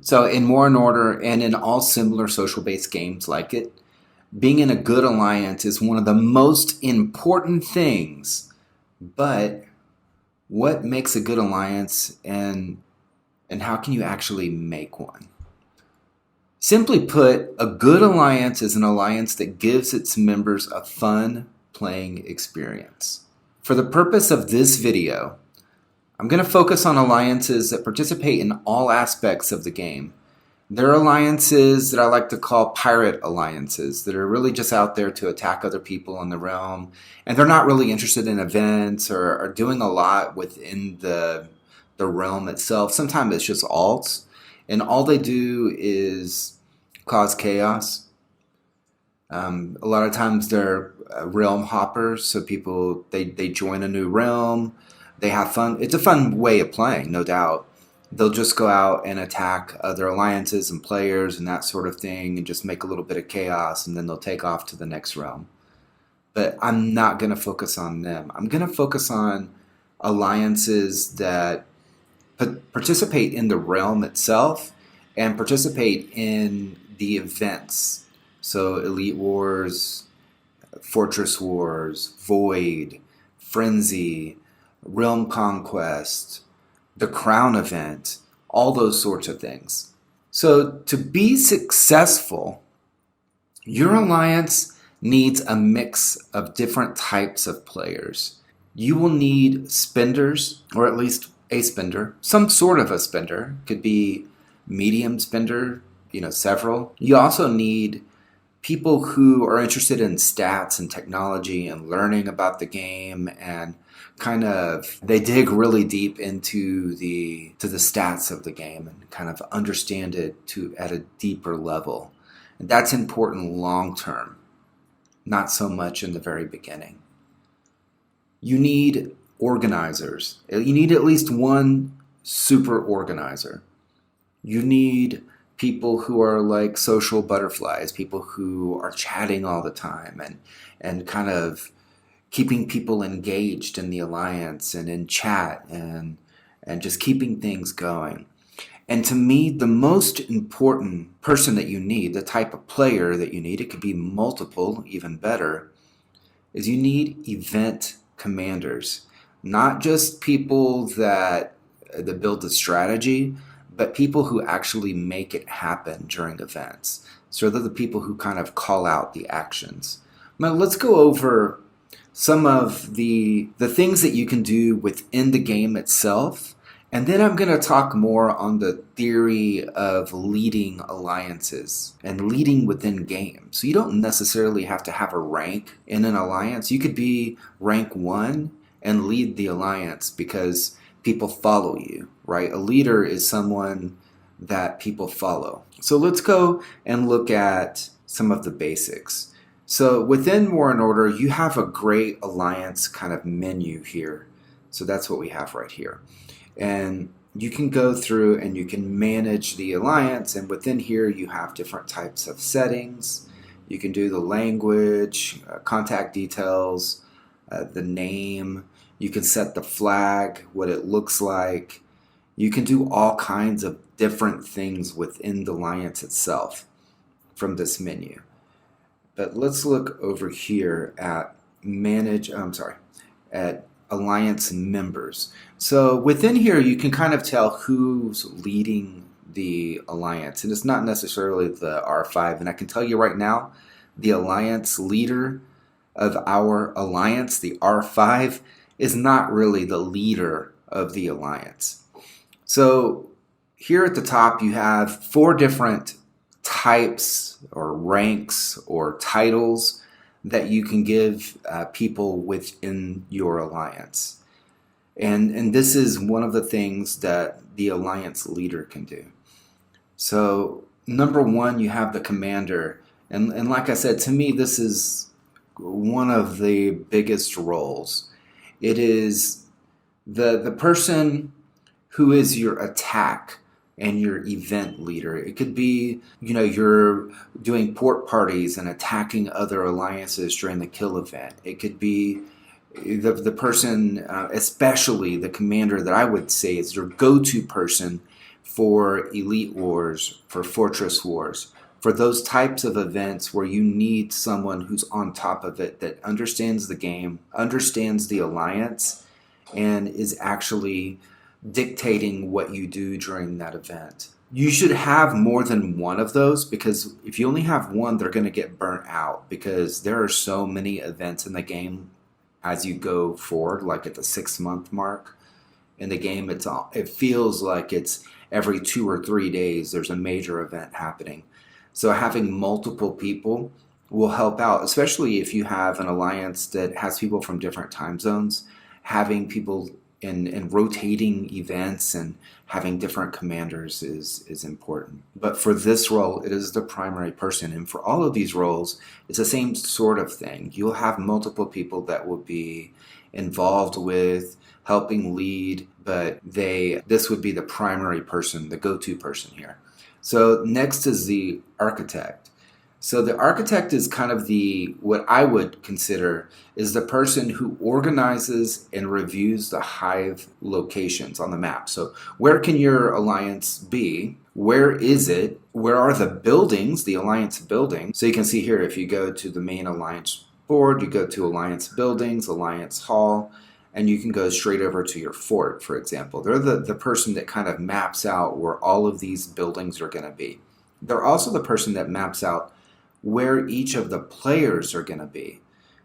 So in War and Order and in all similar social-based games like it, being in a good alliance is one of the most important things. But what makes a good alliance, and how can you actually make one? Simply put, a good alliance is an alliance that gives its members a fun playing experience. For the purpose of this video, I'm going to focus on alliances that participate in all aspects of the game. There are alliances that I like to call pirate alliances that are really just out there to attack other people in the realm, and they're not really interested in events or doing a lot within the realm itself. Sometimes it's just alts, and all they do is cause chaos. A lot of times they're realm hoppers, so people they join a new realm, they have fun. It's a fun way of playing, no doubt. They'll just go out and attack other alliances and players and that sort of thing and just make a little bit of chaos, and then they'll take off to the next realm. But I'm not going to focus on them. I'm going to focus on alliances that participate in the realm itself and participate in the events. So Elite Wars, Fortress Wars, Void, Frenzy, Realm Conquest, the Crown event, all those sorts of things. So to be successful, your alliance needs a mix of different types of players. You will need spenders, or at least a spender, some sort of a spender. Could be medium spender, several. You also need people who are interested in stats and technology and learning about the game, and they dig really deep into the stats of the game and kind of understand it at a deeper level. And that's important long term, not so much in the very beginning. You need organizers. You need at least one super organizer. You need people who are like social butterflies, people who are chatting all the time and kind of keeping people engaged in the alliance and in chat and just keeping things going. And to me, the most important person that you need, the type of player that you need, it could be multiple, even better, is you need event commanders. Not just people that build the strategy, but people who actually make it happen during events. So they're the people who kind of call out the actions. Now let's go over some of the things that you can do within the game itself, and then I'm going to talk more on the theory of leading alliances and leading within games. So you don't necessarily have to have a rank in an alliance. You could be rank 1 and lead the alliance because people follow you, right? A leader is someone that people follow. So let's go and look at some of the basics. So within War and Order, you have a great alliance kind of menu here. So that's what we have right here. And you can go through and you can manage the alliance, and within here you have different types of settings. You can do the language, contact details, the name. You can set the flag, what it looks like. You can do all kinds of different things within the alliance itself from this menu. But let's look over here at at alliance members. So within here, you can kind of tell who's leading the alliance. And it's not necessarily the R5. And I can tell you right now, the alliance leader of our alliance, the R5, is not really the leader of the alliance. So here at the top, you have 4 different types or ranks or titles that you can give people within your alliance. And this is one of the things that the alliance leader can do. So number 1, you have the commander. And like I said, to me, this is one of the biggest roles. It is the person who is your attack and your event leader. It could be, you're doing port parties and attacking other alliances during the kill event. It could be the person, especially the commander that I would say is your go-to person for Elite Wars, for Fortress Wars, for those types of events where you need someone who's on top of it, that understands the game, understands the alliance, and is actually dictating what you do during that event. You should have more than one of those, because if you only have one, they're going to get burnt out, because there are so many events in the game as you go forward, like at the 6-month mark in the game. It feels like it's every 2 or 3 days there's a major event happening. So having multiple people will help out, especially if you have an alliance that has people from different time zones. Having people in rotating events and having different commanders is important. But for this role, it is the primary person. And for all of these roles, it's the same sort of thing. You'll have multiple people that will be involved with helping lead, but this would be the primary person, the go-to person here. So next is the architect. So the architect is kind of what I would consider is the person who organizes and reviews the hive locations on the map. So where can your alliance be? Where is it? Where are the buildings, the alliance buildings? So you can see here, if you go to the main alliance board, you go to alliance buildings, alliance hall, and you can go straight over to your fort, for example. They're the person that kind of maps out where all of these buildings are going to be. They're also the person that maps out where each of the players are going to be.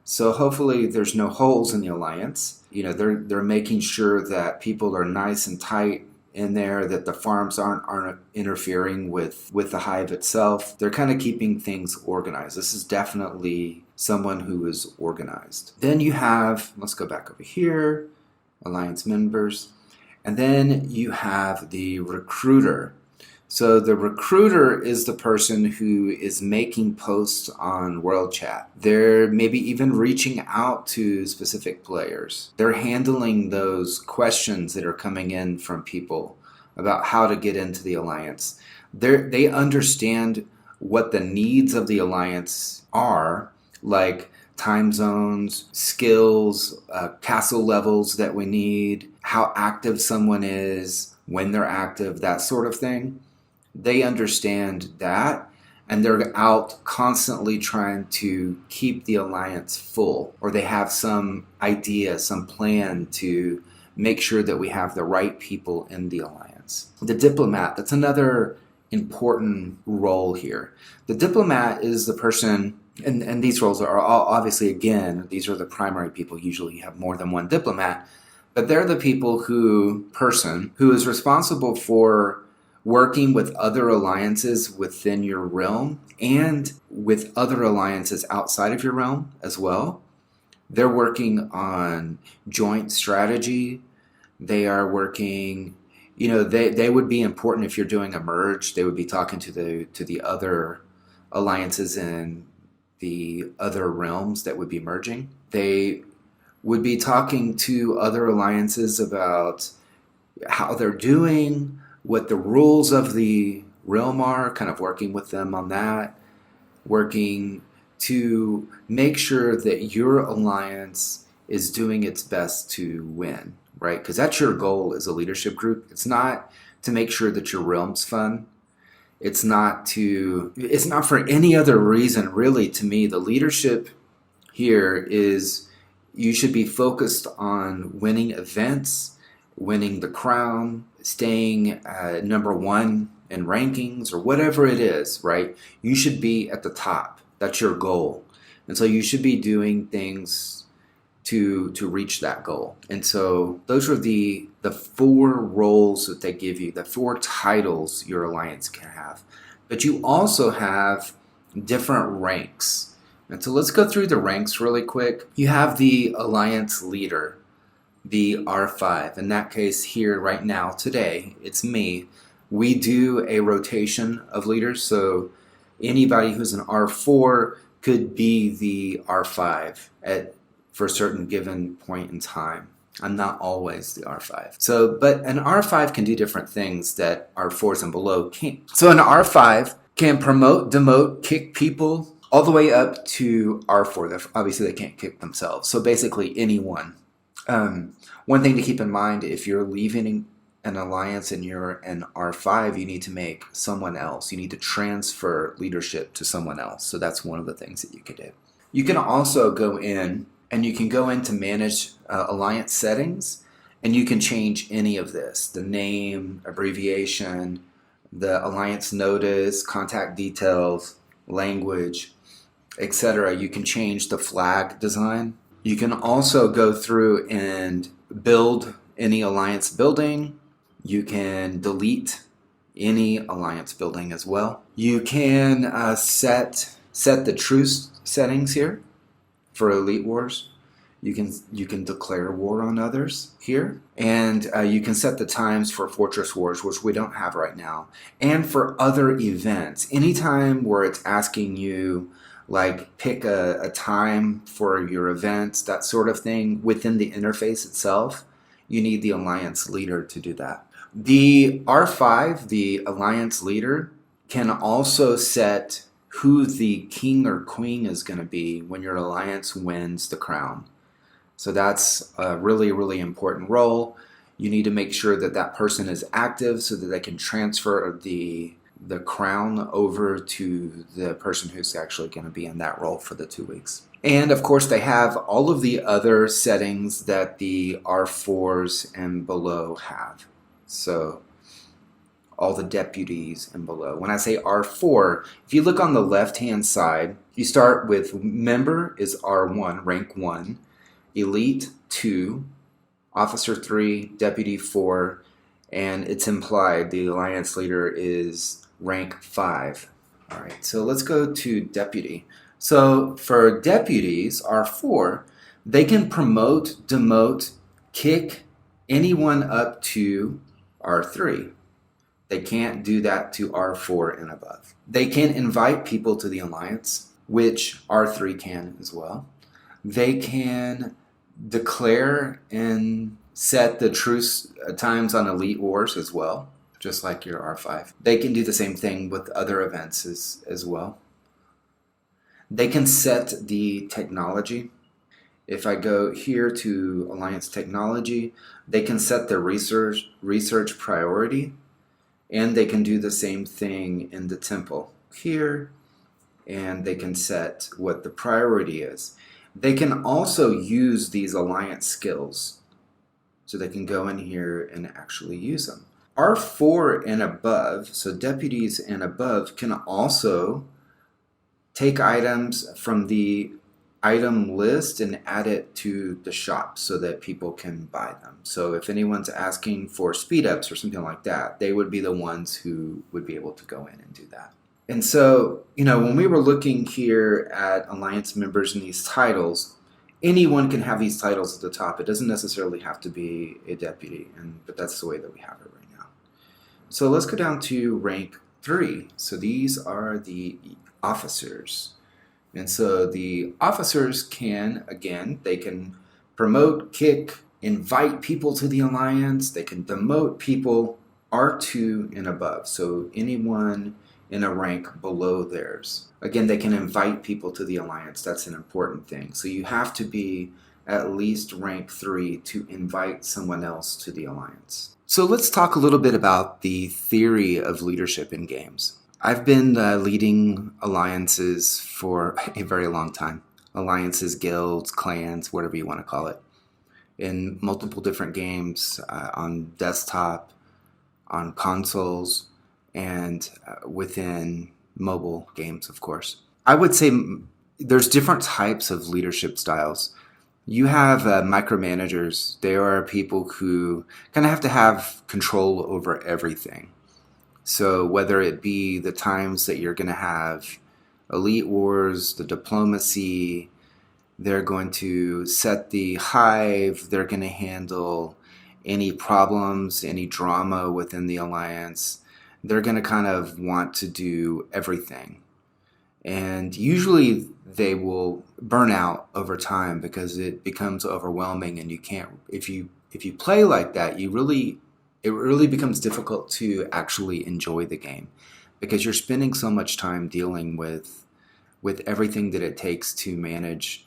So hopefully there's no holes in the alliance. They're making sure that people are nice and tight in there, that the farms aren't interfering with the hive itself. They're kind of keeping things organized. This is definitely someone who is organized. Then you have, let's go back over here, alliance members. And then you have the recruiter. So the recruiter is the person who is making posts on World Chat. They're maybe even reaching out to specific players. They're handling those questions that are coming in from people about how to get into the alliance. They understand what the needs of the alliance are, like time zones, skills, castle levels that we need, how active someone is, when they're active, that sort of thing. They understand that, and they're out constantly trying to keep the alliance full, or they have some idea, some plan to make sure that we have the right people in the alliance. The diplomat, that's another important role here. The diplomat is the person, and these roles are all, obviously, again, these are the primary people. Usually you have more than one diplomat, but they're the people who is responsible for working with other alliances within your realm and with other alliances outside of your realm as well. They're working on joint strategy. They are working, they would be important if you're doing a merge. They would be talking to the other alliances in the other realms that would be merging. They would be talking to other alliances about how they're doing, what the rules of the realm are, kind of working with them on that, working to make sure that your alliance is doing its best to win, right? Because that's your goal as a leadership group. It's not to make sure that your realm's fun. It's not for any other reason, really. To me, the leadership here is you should be focused on winning events, winning the crown, staying number one in rankings, or whatever it is, right? You should be at the top. That's your goal. And so you should be doing things to reach that goal. And so those are the 4 roles that they give you, the 4 titles your alliance can have. But you also have different ranks. And so let's go through the ranks really quick. You have the alliance leader, the R5. In that case here right now, today, it's me. We do a rotation of leaders. So anybody who's an R4 could be the R5 for a certain given point in time. I'm not always the R5. But an R5 can do different things that R4s and below can't. So an R5 can promote, demote, kick people all the way up to R4. Obviously, they can't kick themselves. So basically anyone. One thing to keep in mind, if you're leaving an alliance and you're an R5, you need to make someone else. You need to transfer leadership to someone else. So that's one of the things that you can do. You can also go in and you can go in to manage alliance settings, and you can change any of this: the name, abbreviation, the alliance notice, contact details, language, etc. You can change the flag design. You can also go through and build any alliance building. You can delete any alliance building as well. You can set the truce settings here for Elite Wars. You can declare war on others here, and you can set the times for Fortress Wars, which we don't have right now, and for other events. Anytime where it's asking you, like, pick a time for your events, that sort of thing, within the interface itself, you need the alliance leader to do that. The R5, the alliance leader, can also set who the king or queen is going to be when your alliance wins the crown. So that's a really, really important role. You need to make sure that that person is active so that they can transfer the crown over to the person who's actually going to be in that role for the 2 weeks. And of course, they have all of the other settings that the R4s and below have. So all the deputies and below. When I say R4, if you look on the left-hand side, you start with member is R1, rank 1, elite 2, officer 3, deputy 4, and it's implied the alliance leader is rank 5. All right, so let's go to deputy. So for deputies, R4, they can promote, demote, kick anyone up to R3. They can't do that to R4 and above. They can invite people to the alliance, which R3 can as well. They can declare and set the truce times on Elite Wars as well, just like your R5. They can do the same thing with other events as well. They can set the technology. If I go here to Alliance Technology, they can set the research priority, and they can do the same thing in the temple here, and they can set what the priority is. They can also use these alliance skills, so they can go in here and actually use them. R4 and above, so deputies and above, can also take items from the item list and add it to the shop so that people can buy them. So if anyone's asking for speed ups or something like that, they would be the ones who would be able to go in and do that. And so, when we were looking here at alliance members and these titles, anyone can have these titles at the top. It doesn't necessarily have to be a deputy, but that's the way that we have it right now. So let's go down to rank 3. So these are the officers. And so the officers can promote, kick, invite people to the alliance. They can demote people R2 and above. So anyone in a rank below theirs. Again, they can invite people to the alliance. That's an important thing. So you have to be at least rank 3 to invite someone else to the alliance. So let's talk a little bit about the theory of leadership in games. I've been leading alliances for a very long time. Alliances, guilds, clans, whatever you want to call it. In multiple different games, on desktop, on consoles, and within mobile games, of course. I would say there's different types of leadership styles. You have micromanagers. They are people who kind of have to have control over everything. So whether it be the times that you're going to have Elite Wars, the diplomacy, they're going to set the hive, they're going to handle any problems, any drama within the alliance. They're going to kind of want to do everything. And usually they will burn out over time because it becomes overwhelming, and you can't, if you play like that, it really becomes difficult to actually enjoy the game because you're spending so much time dealing with everything that it takes to manage,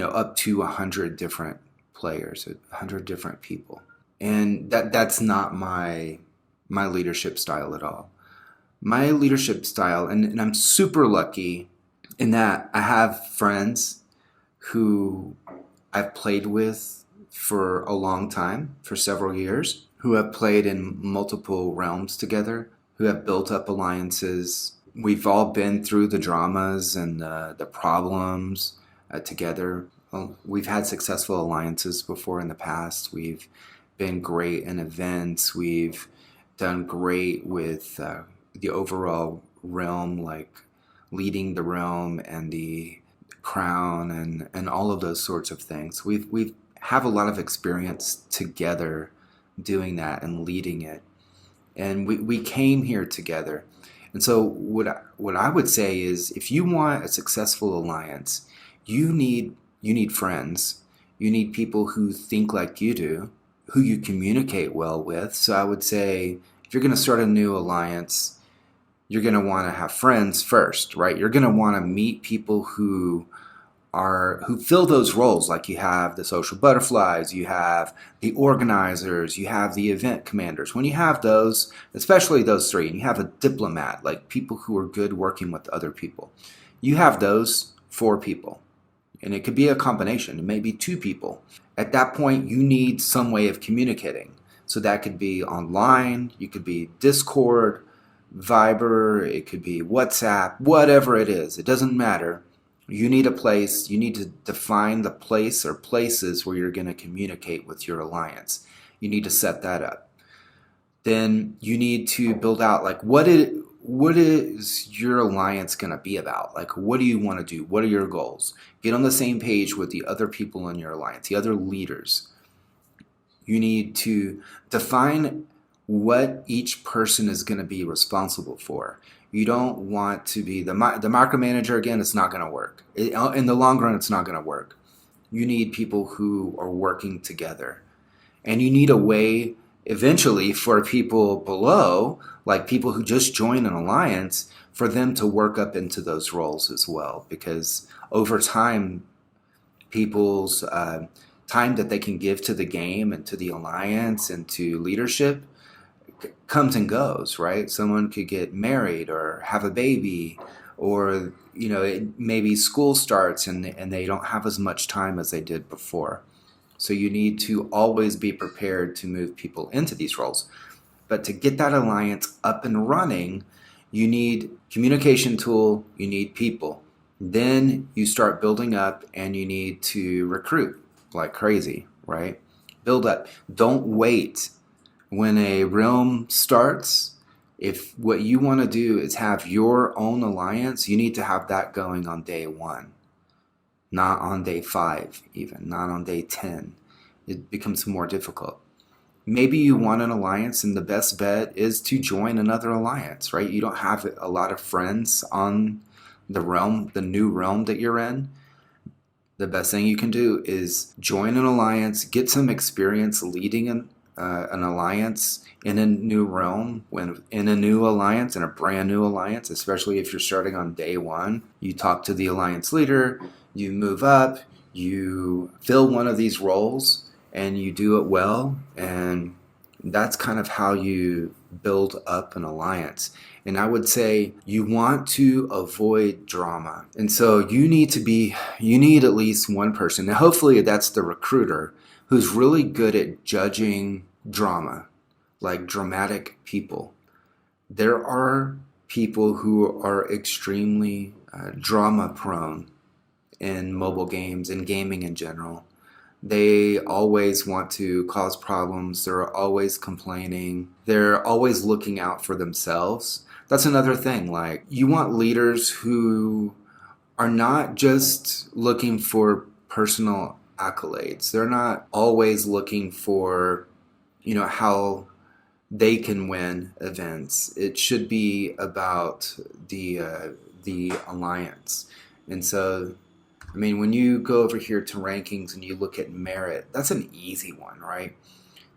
up to 100 different players, 100 different people. And that's not my leadership style at all. My leadership style, and I'm super lucky in that I have friends who I've played with for a long time, for several years, who have played in multiple realms together, who have built up alliances. We've all been through the dramas and the problems together. Well, we've had successful alliances before in the past. We've been great in events. We've done great with the overall realm, like leading the realm and the crown and all of those sorts of things. We've have a lot of experience together doing that and leading it. And we came here together. And so what I would say is if you want a successful alliance, you need friends. You need people who think like you do, who you communicate well with. So I would say if you're going to start a new alliance, you're going to want to have friends first, right? You're going to want to meet people who fill those roles. Like you have the social butterflies, you have the organizers, you have the event commanders. When you have those, especially those three, and you have a diplomat, like people who are good working with other people, you have those four people. And it could be a combination. It may be two people. At that point, you need some way of communicating. So that could be online, you could be Discord, Viber, it could be WhatsApp, whatever it is. It doesn't matter. You need a place. You need to define the place or places where you're going to communicate with your alliance. You need to set that up. Then you need to build out like what is your alliance going to be about? Like what do you want to do? What are your goals? Get on the same page with the other people in your alliance, the other leaders. You need to define what each person is going to be responsible for. You don't want to be the micromanager again. It's not going to work. In the long run, it's not going to work. You need people who are working together. And you need a way eventually for people below, like people who just join an alliance, for them to work up into those roles as well. Because over time, people's time that they can give to the game and to the alliance and to leadership comes and goes, right? Someone could get married or have a baby, or maybe school starts and they don't have as much time as they did before. So you need to always be prepared to move people into these roles. But to get that alliance up and running, you need communication tool, you need people. Then you start building up and you need to recruit like crazy, right? Build up. Don't wait. When a realm starts, if what you want to do is have your own alliance, you need to have that going on day 1, not on day 5 even, not on day 10. It becomes more difficult. Maybe you want an alliance and the best bet is to join another alliance, right? You don't have a lot of friends on the new realm that you're in. The best thing you can do is join an alliance, get some experience leading an alliance in a new realm, in a new alliance, in a brand new alliance, especially if you're starting on day 1. You talk to the alliance leader, you move up, you fill one of these roles, and you do it well, and that's kind of how you build up an alliance. And I would say you want to avoid drama. And so you need at least one person, and hopefully that's the recruiter, who's really good at judging drama, like dramatic people. There are people who are extremely drama prone in mobile games and gaming in general. They always want to cause problems. They're always complaining. They're always looking out for themselves. That's another thing. Like, you want leaders who are not just looking for personal accolades. They're not always looking for, how they can win events. It should be about the alliance. And so, when you go over here to rankings and you look at merit, that's an easy one, right?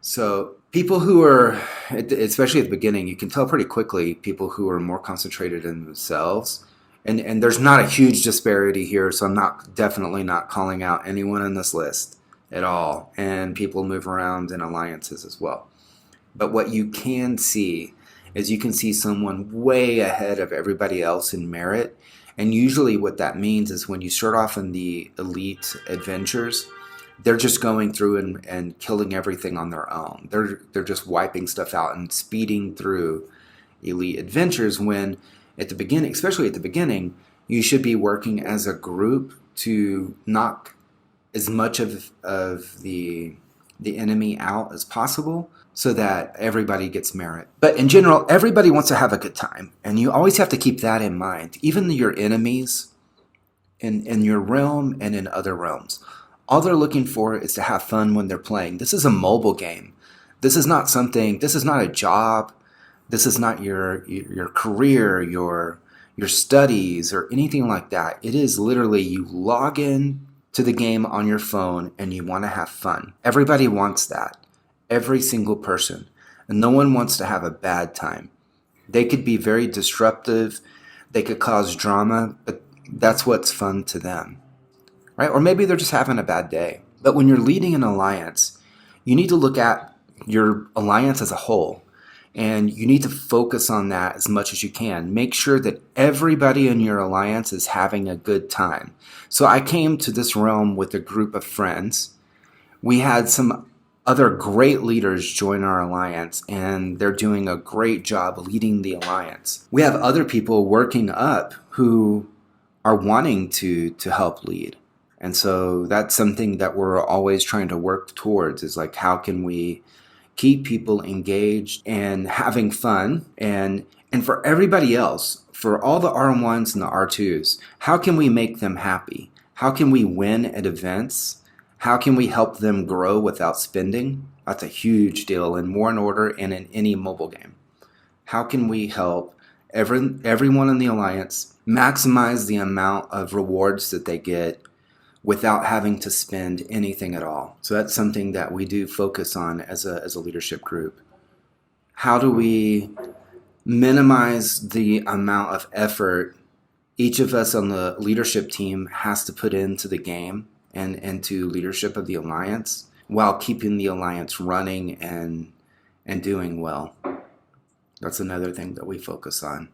So people who are, especially at the beginning, you can tell pretty quickly people who are more concentrated in themselves. And there's not a huge disparity here, so I'm definitely not calling out anyone in this list. at all, and people move around in alliances as well. But what you can see is you can see someone way ahead of everybody else in merit. And usually what that means is when you start off in the elite adventures, they're just going through and killing everything on their own. They're just wiping stuff out and speeding through elite adventures, when at the beginning, especially at the beginning, you should be working as a group to knock as much of the enemy out as possible so that everybody gets merit. But in general, everybody wants to have a good time, and you always have to keep that in mind. Even your enemies in your realm and in other realms, all they're looking for is to have fun when they're playing. This is a mobile game. This is not a job. This is not your career, your studies, or anything like that. It is literally you log in to the game on your phone and you want to have fun. Everybody wants that. Every single person. And no one wants to have a bad time. They could be very disruptive. They could cause drama, but that's what's fun to them, right? Or maybe they're just having a bad day. But when you're leading an alliance, you need to look at your alliance as a whole. And you need to focus on that as much as you can. Make sure that everybody in your alliance is having a good time. So I came to this realm with a group of friends. We had some other great leaders join our alliance, and they're doing a great job leading the alliance. We have other people working up who are wanting to help lead. And so that's something that we're always trying to work towards, is like, how can we keep people engaged and having fun, and for everybody else, for all the R1s and the R2s, how can we make them happy? How can we win at events? How can we help them grow without spending? That's a huge deal in War and Order and in any mobile game. How can we help everyone in the alliance maximize the amount of rewards that they get without having to spend anything at all? So that's something that we do focus on as a leadership group. How do we minimize the amount of effort each of us on the leadership team has to put into the game and into leadership of the alliance, while keeping the alliance running and doing well? That's another thing that we focus on.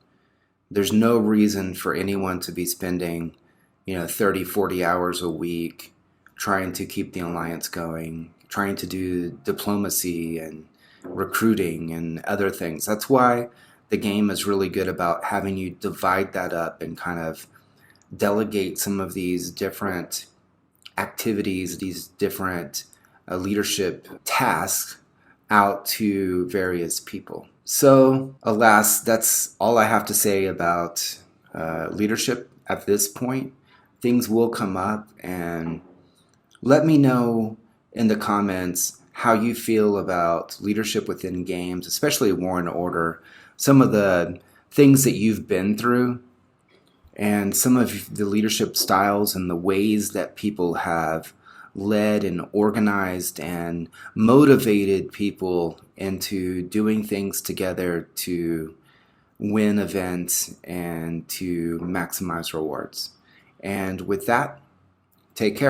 There's no reason for anyone to be spending 30, 40 hours a week trying to keep the alliance going, trying to do diplomacy and recruiting and other things. That's why the game is really good about having you divide that up and kind of delegate some of these different activities, these different leadership tasks out to various people. So, alas, that's all I have to say about leadership at this point. Things will come up, and let me know in the comments how you feel about leadership within games, especially War and Order, some of the things that you've been through, and some of the leadership styles and the ways that people have led and organized and motivated people into doing things together to win events and to maximize rewards. And with that, take care.